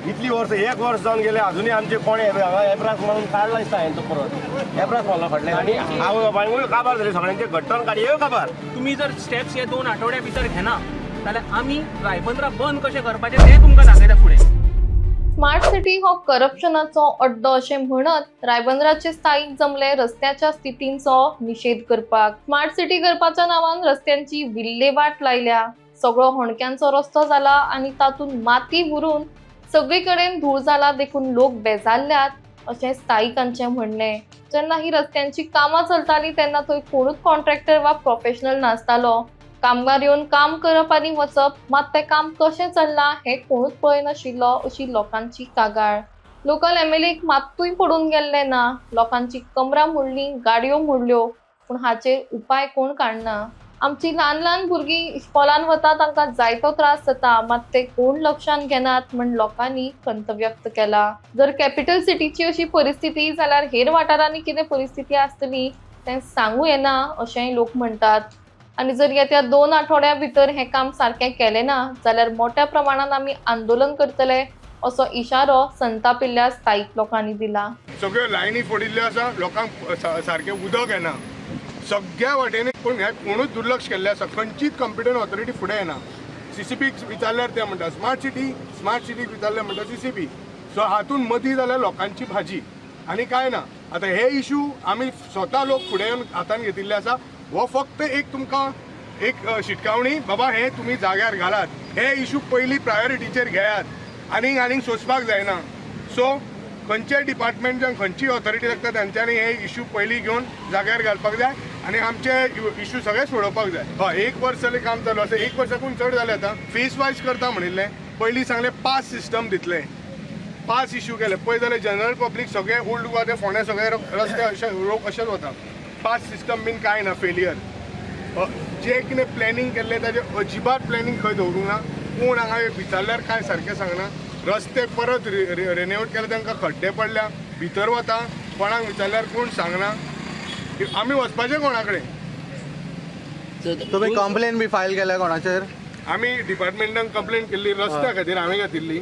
इतली वर्स 1 वर्स जावन गेले अजूनही आमचे कोणे एप्रास म्हणून काढला दिसता हांवें तो परत एप्रास म्हणला फाटल्यान आनी आवय बापायकूय काबार जाली सगळ्यांचे घट्टन काडी काबार. तुम्ही जर स्टेप्स हे 2 आठवड्या भितर घेना जाल्यार आमी रायबंदरा बंद कशें करपाचें तें तुमकां दाखयता फुडें. स्मार्ट सिटी हो करप्शनाचो अड्डो अशें म्हणत रायबंदराचे स्थायिक जमले रस्त्याच्या स्थितींचो निषेध करपाक. स्मार्ट सिटी करपाच्या नांवान रस्त्यांची विल्हेवाट लायल्या. सगळो होणक्यांचो रस्तो जाला आनी तातूंत माती भरून सगळे कडेन धूळ जाला देखून लोक बेजारल्यात अशें स्थायिकांचें म्हणणें. जेन्ना ही रस्त्यांची कामां चलतालीं तेन्ना थंय कोणूच कॉन्ट्रॅक्टर वा प्रोफेशनल नासतालो. कामगार येवन काम करप आनी वचप, मात तें काम कशें चल्लां हें कोणूच पळयनाशिल्लो अशी लोकांची कागाळ. लोकल एमएलएक मात्तूय पडून गेल्लें ना. लोकांची कमरां मोडलीं, गाडयो मोडल्यो, पूण हाचेर उपाय कोण काडना. आमची ल्हान ल्हान भुरगीं इस्कॉलान वता तांकां जायतो त्रास जाता, मात ते कोण लक्षांत घेनात म्हण लोकांनी खंत व्यक्त केला. जर कॅपिटल सिटीची अशी परिस्थिती जाल्यार हेर वाठारांनी कितें परिस्थिती आसतली तें सांगूं येना अशेंय लोक म्हणटात. आनी जर येत्या 2 आठवड्या भितर हें काम सारकें केलें ना जाल्यार मोठ्या प्रमाणात आमी आंदोलन करतले असो इशारो संतापिल्ल्या स्थायीक लोकांनी दिला. सगळ्यो लायनी फोडिल्ल्यो आसा, लोकांक सारकें उदक येना, सगळ्या वाटेनी पूण हे कोणूच दुर्लक्ष केल्लें आसा. खंयचीच कंपिटंट ऑथॉरिटी फुडें येना. सीसीपीक विचारल्यार ते म्हणटा स्मार्ट सिटीक विचारल्यार म्हणटा सीसीपी. सो हातून मदीं जाल्यार लोकांची भाजी आनी कांय ना. आतां हे इशू आमी स्वता लोक फुडें येवन हातान घेतिल्ले आसा. हो फक्त एक तुमकां एक शिटकावणी, बाबा हे तुमी जाग्यार घालात, हे इशू पयलीं प्रायोरिटीचेर घेयात आनीक सोंसपाक जायना. सो खंयचेय डिपार्टमेंट जावं खंयचीय ऑथॉरिटी लागता तांच्यांनी हे इशू पयलीं घेवन जाग्यार घालपाक जाय आनी आमचे इशू सगळे सोडोवपाक जाय. हय, 1 वर्स जालें काम चालू आसा. 1 वर्साकून चड जालें आतां. फेस वायज करता म्हणिल्लें. पयलीं सांगलें पास सिस्टम दितलें, पास इशू केले. पळय जाल्यार जनरल पब्लीक सगळे ओल्ड गोवा ते फोंड्या सगळे रस्ते अशे लोक अशेच वता. पास सिस्टम बीन कांय ना, फेलियर. जे कितें प्लॅनिंग केल्लें ताजें अजिबात प्लॅनिंग खंय दवरूंक ना. कोण हांगा विचारल्यार कांय सारकें सांगना. रस्ते परत रिनोवेट केले, तांकां खड्डे पडल्या, भितर वता, कोणाक विचारल्यार कोण सांगना. आमी वचपाचें कोणा कडेन? तुम्ही कंप्लेन बी फायल केल्या कोणाचेर? आमी डिपार्टमेंटान कंप्लेन केल्ली रस्त्या खातीर. हांवें घातिल्ली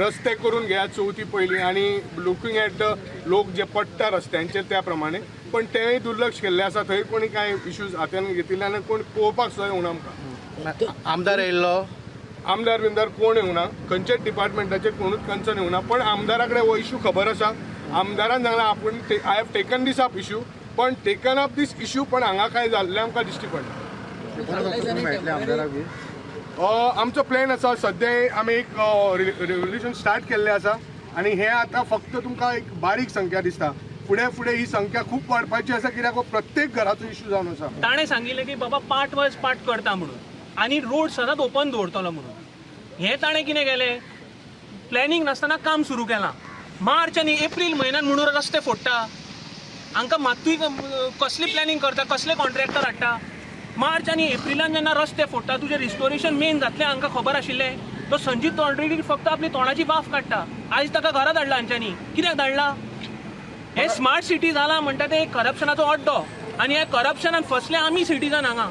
रस्ते करून घेयात चवथी पयलीं आनी लुकींग एट द लोक जे पडटा रस्त्यांचेर त्या प्रमाणे. पण तेंय दुर्लक्ष केल्लें आसा. थंय कोणी कांय इश्यूज हातान घेतिल्ले आनी कोण पळोवपाक सुद्दां येवना आमकां. आमदार येयल्लो? आमदार बिमदार कोण येवना. खंयच्याच डिपार्टमेंटाचेर कोणूच कन्सर्न येवना. पण आमदारा कडेन हो इशू खबर आसा. आमदारान सांगलां आपूण I have taken this up issue, पण टेकन अप दीस इशू पण हांगा कांय जाल्लें आमकां दिश्टी पडना. आमचो प्लॅन आसा. सद्या आमी एक रेवल्युशन स्टार्ट केल्लें आसा आनी हे आतां फक्त तुमकां एक बारीक संख्या दिसता. फुडें ही संख्या खूब वाडपाची आसा, कित्याक प्रत्येक घराचो इशू जावन आसा. ताणें सांगिल्लें की बाबा पार्ट वायज पार्ट करता म्हणून आनी रोड सदांच ओपन दवरतलो म्हणून. हें ताणें कितें केलें, प्लॅनिंग नासतना काम सुरू केलां. मार्च आनी एप्रील म्हयन्यान म्हणून रस्ते फोडटा. हांकां मात्तूय कसली प्लॅनिंग करता, कसले कॉन्ट्रॅक्टर हाडटा. मार्च आनी एप्रिलान जेन्ना रस्ते फोडटा तुजें रिस्टोरेशन मेन जातलें हांकां खबर आशिल्लें. तो संजीत ऑलरेडी फक्त आपली तोंडाची वाफ काडटा. आयज ताका घरा धाडला हांच्यांनी. कित्याक धाडला? हे स्मार्ट सिटी जाला म्हणटा ते करप्शनाचो अड्डो आनी हे करप्शनान फसले आमी सिटीजन हांगा.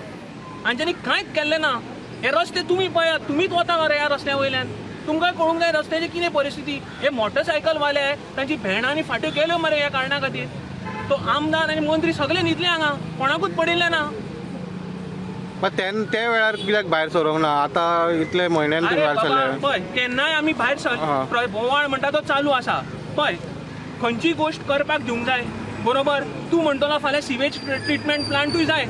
हांच्यांनी कांयच केल्लें ना. हे रस्ते तुमी पळयात, तुमीच वता मरे ह्या रस्त्या वयल्यान. तुमकां कळूंक जाय रस्त्याची कितें परिस्थिती. हे मोटरसायकलवाले तांची भेणांनी फाट्यो केल्यो मरे ह्या कारणा खातीर. तो आमदार आनी मंत्री सगळे न्हिदले हांगा, कोणाकूच पडिल्ले ना. पण त्या वेळार कित्याक भायर सरोंक ना? आतां इतले म्हयन्यान भायर सरले. पळय केन्नाय आमी भायर सर बोवाळ म्हणटा तो चालू आसा. पळय खंयची गोश्ट करपाक दिवंक जाय, बरोबर. तूं म्हणटलो फाल्यां सिवेज ट्रिटमेंट प्लांटूय जाय,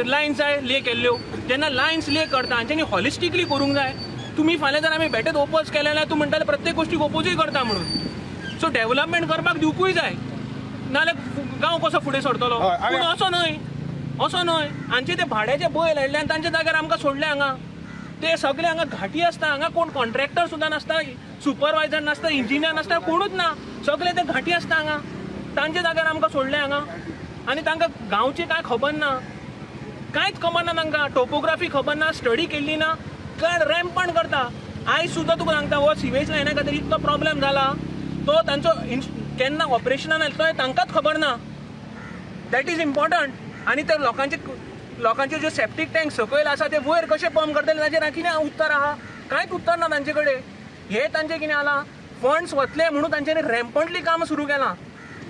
लायन्स जाय ले केल्ल्यो. जेन्ना लायन्स ले करता हांच्यांनी हॉलिस्टिकली करूंक जाय. तुमी फाल्यां जर आमी बेटेत ओपोज केले जाल्यार तूं म्हणटाले प्रत्येक गोश्टीक ओपोजूय करता म्हणून. सो डेव्हलपमेंट करपाक दिवकूय जाय, नाल्यार गांव कसो फुडें सरतलो. पूण असो न्हय. हांचे ते भाड्याचे बैल हाडले आनी तांच्या जाग्यार आमकां सोडले हांगा. ते सगळे हांगा घाटी आसता. हांगा कोण कॉन्ट्रॅक्टर सुद्दां नासता, सुपरवायझर नासता, इंजिनियर नासता, कोणूच ना. सगळे ते घाटी आसता हांगा. तांच्या जाग्यार आमकां सोडले हांगा. आनी तांकां गांवची कांय खबर ना, कांयच खबर ना तांकां. टोपोग्राफी खबर ना, स्टडी केल्ली ना, काय रॅम्पण करता. आयज सुद्दां तुका सांगता हो सिवेज लायना खातीर इतलो प्रॉब्लेम जाला. तो तांचो केन्ना ऑपरेशनान येतलो तांकांच खबर ना. That is important. आनी ते लोकांचे जे सेप्टीक टँक सकयल आसा ते वयर कशे पंप करतले ताचेर कितें उत्तर आहा? कांयच उत्तर ना तांचे कडेन. हे तांचे कितें जाला फंड्स वतले म्हणून तांच्यांनी रॅम्पंटली काम सुरू केलां.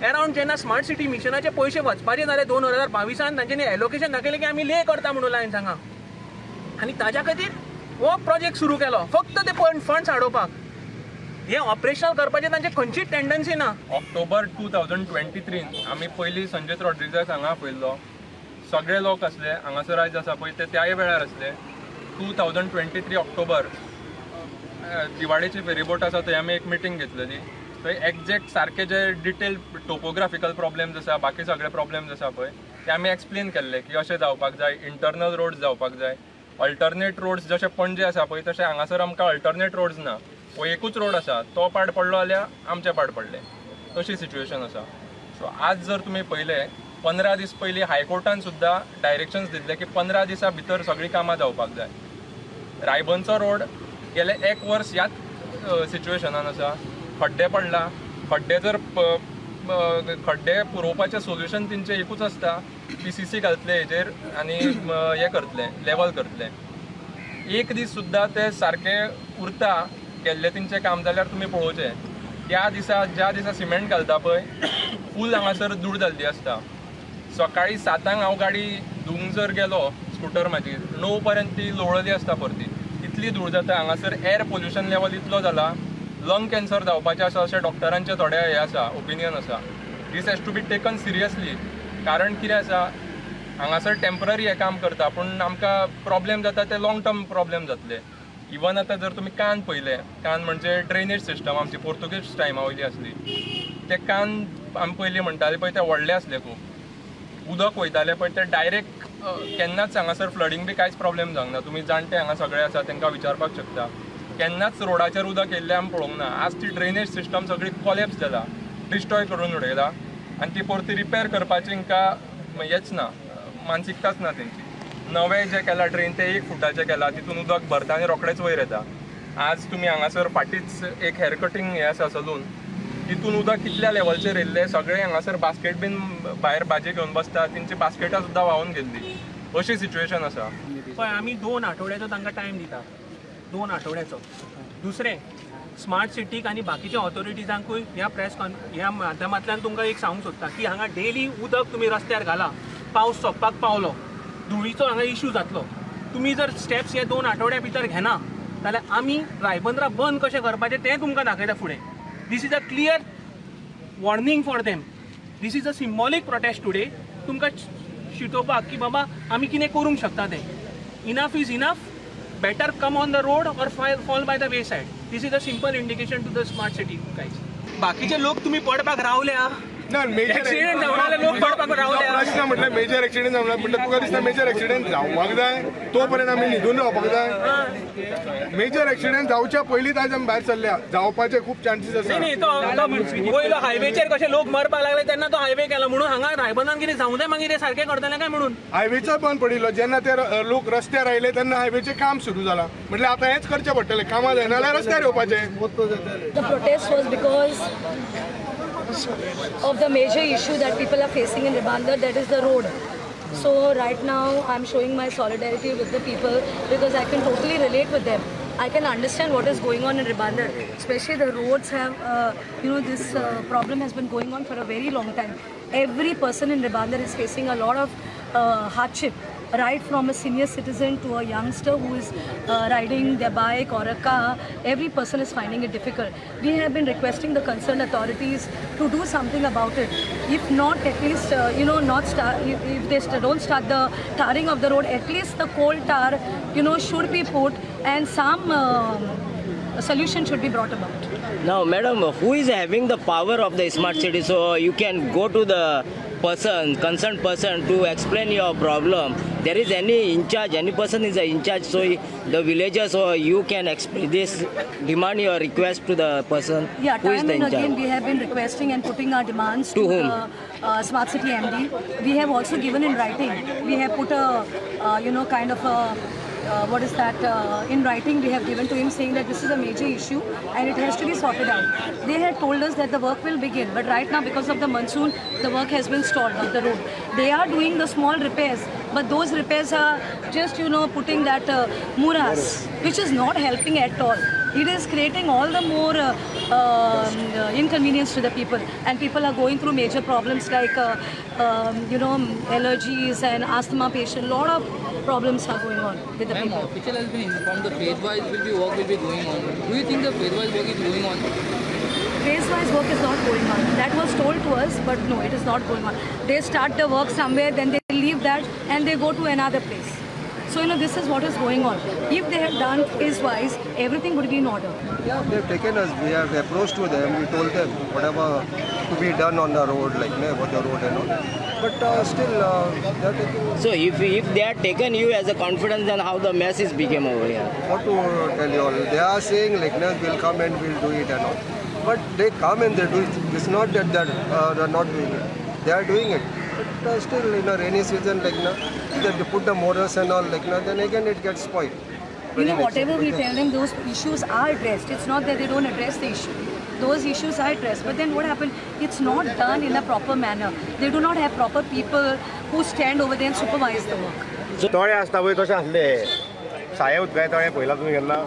अरावंड जेन्ना स्मार्ट सिटी मिशनाचे पयशे वचपाचे जाले 2022 तांच्यांनी एलोकेशन दाखयलें की आमी ले करता म्हणून लायन्स हांगा, आनी ताज्या खातीर हो प्रोजेक्ट सुरू केलो फक्त ते फंड्स हाडोवपाक. हे ऑपरेशनल करपाचें तांचे खंयचीच टेंडन्सी ना. ऑक्टोबर 2023 आमी पयलीं संजीत रॉड्रिगस हांगा पळयल्लो. सगळे लोक असले हांगासर आयज आसा पळय ते त्याय वेळार असले. 2023 ऑक्टोबर दिवाळेची फेरीबोट आसा थंय आमी एक मिटींग घेतलेली. थंय एक्झॅक्ट सारके जे डिटेल टोपोग्राफिकल प्रॉब्लेम्स आसा बाकी सगळे प्रॉब्लेम्स आसा पळय ते आमी एक्सप्लेन केल्ले की अशें जावपाक जाय, इंटरनल रोड्स जावपाक जाय, अल्टरनेट रोड्स जशे पणजे आसा पळय तशें हांगासर आमकां अल्टरनेट रोड्स ना. हो एकूच रोड आसा तो पाड पडलो जाल्यार आमचे पाड पडले, तशी सिच्युएशन आसा. सो आज जर तुमी पळयले 15 दीस पयलीं हायकोर्टान सुद्दां डायरेक्शन्स दिल्ले की 15 दिसा भितर सगळीं कामां जावपाक जाय. रायबंदचो रोड गेले 1 वर्स ह्याच सिच्युएशनान आसा. खड्डे पडला, खड्डे जर खड्डे पुरोवपाचें सोल्युशन तेंचें एकूच आसता, PCC घालतले हेजेर आनी हे करतले लेवल करतले. एक दीस सुद्दां ते सारके उरता केल्ले तेंचें काम जाल्यार तुमी पळोवचें. त्या दिसा ज्या दिसा सिमेंट घालता पळय फूल हांगासर धूळ जाल्ली आसता. सकाळी 7 हांव गाडी धुवंक जर गेलो स्कुटर म्हाजी 9 पर्यंत ती लोळली आसता परती. इतली धूळ जाता हांगासर. एअर पोल्युशन लेवल इतलो जाला, लंग कॅन्सर जावपाचें आसा अशें डॉक्टरांचे थोडे हे आसा ओपिनियन आसा. This has to be taken seriously. कारण कितें आसा हांगासर टेम्पररी हे काम करता पूण आमकां प्रॉब्लेम जाता ते लॉंग टर्म प्रॉब्लेम जातले. इवन आतां जर तुमी कान पळयले, कान म्हणजे ड्रेनेज सिस्टम आमची पोर्तुगीज टायमा वयली आसली. ते कान आमी पयलीं म्हणटाले पळय ते व्हडले आसले खूब. उदक वयतालें पळय ते डायरेक्ट केन्नाच हांगासर फ्लडींग बी कांयच प्रॉब्लेम जावंक ना. तुमी जाणटे हांगा सगळे आसा तांकां विचारपाक शकता. केन्नाच रोडाचेर उदक येयल्लें आमी पळोवंक ना. आज ती ड्रेनेज सिस्टम सगळी कॉलेप्स जाला, डिस्ट्रॉय करून उडयला आनी ती परती रिपेर करपाची तांकां हेच ना, मानसिकताच ना तेंची. नवें जें केलां ड्रेन ते 1 फुटाचें केलां, तितून उदक भरता आनी रोखडेंच वयर येता. आज तुमी हांगासर फाटींच एक हेअर कटींग हें आसा सलून, तितून उदक कितल्या लेवलचेर येयल्लें. सगळे हांगासर बास्केट बीन भायर भाजी घेवन बसता, तेंची बास्केटां सुद्दां व्हांवून गेल्ली. अशी सिच्युएशन आसा. पळय आमी 2 आठवड्याचो तांकां टायम दिता, 2 आठवड्याचो. दुसरें स्मार्ट सिटीक आनी बाकीच्या ऑथॉरिटीजांकूय ह्या माध्यमांतल्यान तुमकां एक सांगूंक सोदता की हांगा डेली उदक तुमी रस्त्यार घाला. पावस सोंपपाक पावलो, धुळीचो हांगा इश्यू जातलो. तुमी जर स्टेप्स हे 2 आठवड्या भितर घेना जाल्यार आमी रायबंदरा बंद कशें करपाचें तें तुमकां दाखयता फुडें. This is a clear warning for them. This is a symbolic protest today. तुमकां शिटोवपाक की बाबा आमी कितें करूंक शकता तें. Enough is enough. Better come on the road or fall by the wayside. This is a simple indication to the smart city guys. बाकीचे लोक तुम्ही पडपाक रावल्या ना मेजर ऍक्सिडेंट जावनाले लोक पडपाक रावल्या. प्रश्न म्हटल्यार मेजर एक्सिडेंट जावना म्हटल्यार तुका दिसता मेजर एक्सिडेंट जावपाक जाय तो पर्यंत आमी न्हिदून रावपाक जाय. मेजर एक्सिडेंट जावच्या पयलींच आयज आमी भायर सरल्या. जावपाचे खूप चान्सीस आसा. नाही तो वयलो हायवेचेर कशे लोक मरपाक लागले तेन्ना तो हायवे केला म्हणून हांगा रायबंदान कितें जावं जाय मागीर ते सारकें करतले काय म्हणून. हायवेचो बंद पडिल्लो जेन्ना ते लोक रस्त्यार आयले तेन्ना हायवेचें काम सुरू जालां. म्हटल्यार आतां हेंच करचें पडटलें. कामां जायना जाल्यार रस्त्यार येवपाचें. The protest was because of the major issue that people are facing in Ribandar, that is the road. So right now I'm showing my solidarity with the people because I can totally relate with them. I can understand what is going on in Ribandar, especially the roads have, this problem has been going on for a very long time. Every person in Ribandar is facing a lot of hardship, right from a senior citizen to a youngster who is riding their bike or a car. Every person is finding it difficult. We have been requesting the concerned authorities to do something about it. If not, at least if they don't start the tarring of the road, at least the coal tar should be put and some solution should be brought about. Now, madam, who is having the power of the smart city? So you can go to the concerned person to explain your problem. There is any in charge, any person is in charge. So the villagers or you can demand your request to the person Yeah, who is the in charge. Again we have been requesting and putting our demands To to whom? the Smart City MD. We have also given in writing. We have put a kind of a in writing we have given to him saying that this is a major issue and it has to be sorted out. They had told us that the work will begin, but right now because of the monsoon the work has been stalled on the road. They are doing the small repairs, but those repairs are just putting that morass, which is not helping at all. It is creating all the more inconvenience to the people, and people are going through major problems like allergies and asthma patient. Lot of problems are going on with the people. Official has been informed the phase-wise work will be going on. Do you think the phase-wise work is going on? Phase-wise work is not going on. That was told to us, but no, it is not going on. They start the work somewhere, then they leave that and they go to another place. So, this is what is going on. If they had done phase-wise, everything would be in order. Yeah, they've taken us. We have approached to them. We told them whatever to be done on the road, like about the road and all. But still, they're taking. So if they are taken you as a confidence, then how the mess is became over here? What to tell you all? They are saying like, no, we'll come and we'll do it and all. But they come and they do it. It's not that they're not doing it. They are doing it. But still, in a rainy season, like, they put the morals and all, like, then again it gets spoiled. Whatever we tell them, those issues are addressed. It's not that they don't address the issue. Those issues are addressed. But then what happened? It's not done in a proper manner. They do not have proper people who stand over there and supervise the work. तळे आसता पळय तशें आसले साये उदकाय तळे पळयला तुमी केन्ना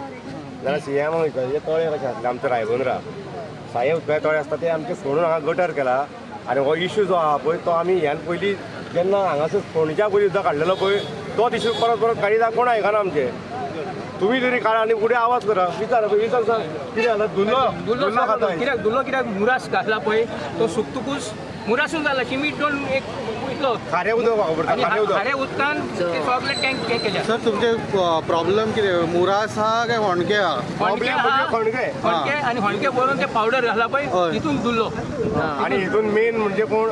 जाल्यार सीएम उदकाचे तळे कशें आसले आमचे रायबंद्रा साये उदकाय तळे आसता ते आमचे फोडून हांगा गटर केला आनी हो इश्यू जो आहा पळय तो आमी ह्यान पयलीं जेन्ना हांगासर फोंडेच्या पयलीं उदक काडलेलो पळय तोच इश्यू परत परत काडीत कोण आयकना आमचे तुम्ही तरी काडा आनी फुडें आवाज करा विचार सांग कितें जालें दुल्लो खाता कित्याक दुल्लो कित्याक मुरास घातला पळय तो सुकतुकूच मुरासूच जाला चिमीट दोन एक इतलो खारें उदक वापरता खारें उदक खाऱ्या उदकान ते सगळे टँक हे केल्या सर तुमचे प्रॉब्लेम कितें मुरास हा काय होणके हा प्रॉब्लेम म्हणजे होणके आणि होणके भरून ते पावडर घातला पळय तितून दुल्लो आणि हितून मेन म्हणजे कोण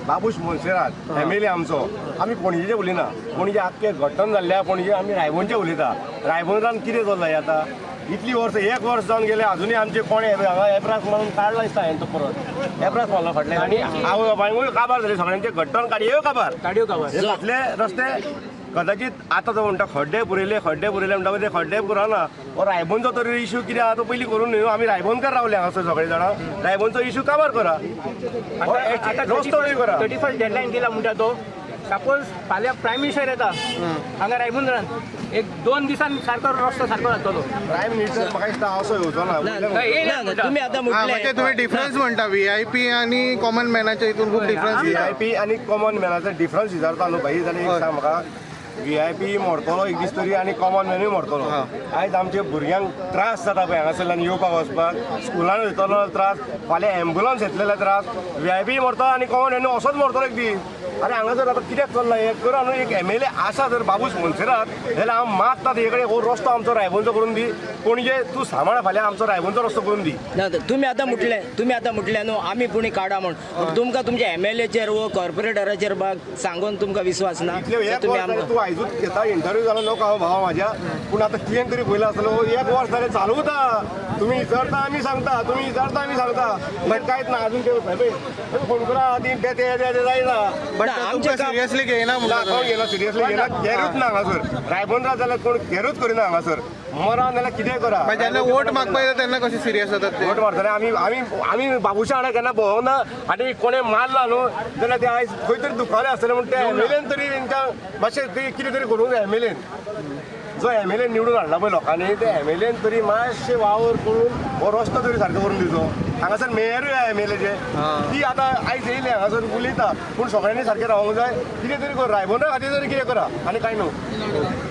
बाबूश मोन्सेरात एमएलए आमचो आमी पणजेचे उलयना पणजे आख्खे घट्टन जाल्ल्या पणजे आमी रायबंदचे उलयता रायबंदरान कितें चल्लां आतां इतली वर्स एक वर्स जावन गेले अजुनूय आमचे कोणे हांगा एप्रास म्हणून काडला दिसता हांवें तो परत एप्रास मारलो फाटल्यान आनी आवय बापायकूय काबार जाली सगळ्यांचे घट्टन काडयो काबार हे फाटले रस्ते कदाचित आतां तो म्हणटा खड्डे पुरयले म्हणटा ते खड्डे पुराना हो रायबंदचो तरी इश्यू कितें आहा तो पयलीं करून न्हय आमी रायबंदकार रावले हांगासर सगळे जाणां रायबंदचो इश्यू काबार करा रस्तो करा 31 डेडलायन दिला म्हणटा तो सपोज फाल्यां प्रायम मिनिस्टर येता हांगा रायबंदरान एक 2 दिसान सारको रस्तो सारको जातलो प्रायम मिनिस्टर म्हाका दिसता असो येवचो ना तुम्ही आता म्हणजे म्हटले तुम्ही डिफरन्स म्हणता VIP आणि कॉमन मॅनाच्या हितून खूप डिफरन्स VIP आणि कॉमन मॅनाचो डिफरन्स विचारता न्हू भाई जाल्यार एक सांग म्हाका VIP मरतलो एक दीस तरी आनी कॉमन मॅनूय मरतलो आयज आमच्या भुरग्यांक त्रास जाता पळय हांगासरल्यान येवपाक वचपाक स्कुलान वयतलो त्रास फाल्यां एम्बुलन्स येतलेले त्रास VIP मरतलो आनी कॉमन मॅनू असोच मरतलो एक दीस अरे हांगासर आतां कित्याक चल्लां हें करा न्हू एक MLA आसा जर बाबूश मोन्सेरात जाल्यार हांव मागता हे कडेन हो रस्तो आमचो रायबंदचो करून दी पणजे तूं सांबाळ फाल्यां आमचो रायबंदचो रस्तो करून दी तुम्ही आता म्हटले न्हू आमी पुणे काडा म्हण तुमकां तुमच्या MLAचेर वो कॉर्पोरेटराचेर सांगून तुमकां विश्वास ना तूं आयजूच घेता इंटरव्यू जालो नको हांव भावा म्हाज्या पूण आतां कितें तरी पयलो आसलो एक वर्स जालें चालू उरता तुमी विचारता आमी सांगता तुमी विचारता आमी सांगता बट कांयच ना अजून ते फोन करा ती ते जायना बट तुमकां सिरियसली घेयना कोण घेना सिरियसली घेना केरूच ना हांगासर रायबंदरा जाल्यार कोण केरूच करिना हांगासर मरा नाल्यार कितें करा जेन्ना वोट मागपा येता तेन्ना कशें सिरियस जातात ते वोट मारतले आमी बाबूशा वांगडा केन्ना भोंवना आनी कोणें मारला न्हू जाल्यार ते आयज खंय तरी दुखावले आसतले म्हण ते MLAन तरी तेंकां मातशें कितें तरी करूंक जाय MLAन जो MLA निवडून हाडला पळय लोकांनी ते MLAन तरी मातशें वावर करून हो रस्तो तरी सारको करून दिवचो हांगासर मेयरूय MLAचे ती आतां आयज येयली हांगासर उलयता पूण सगळ्यांनी सारकें रावूंक जाय कितें तरी कर रायबंदरा खातीर तरी कितें करा आनी कांय न्हू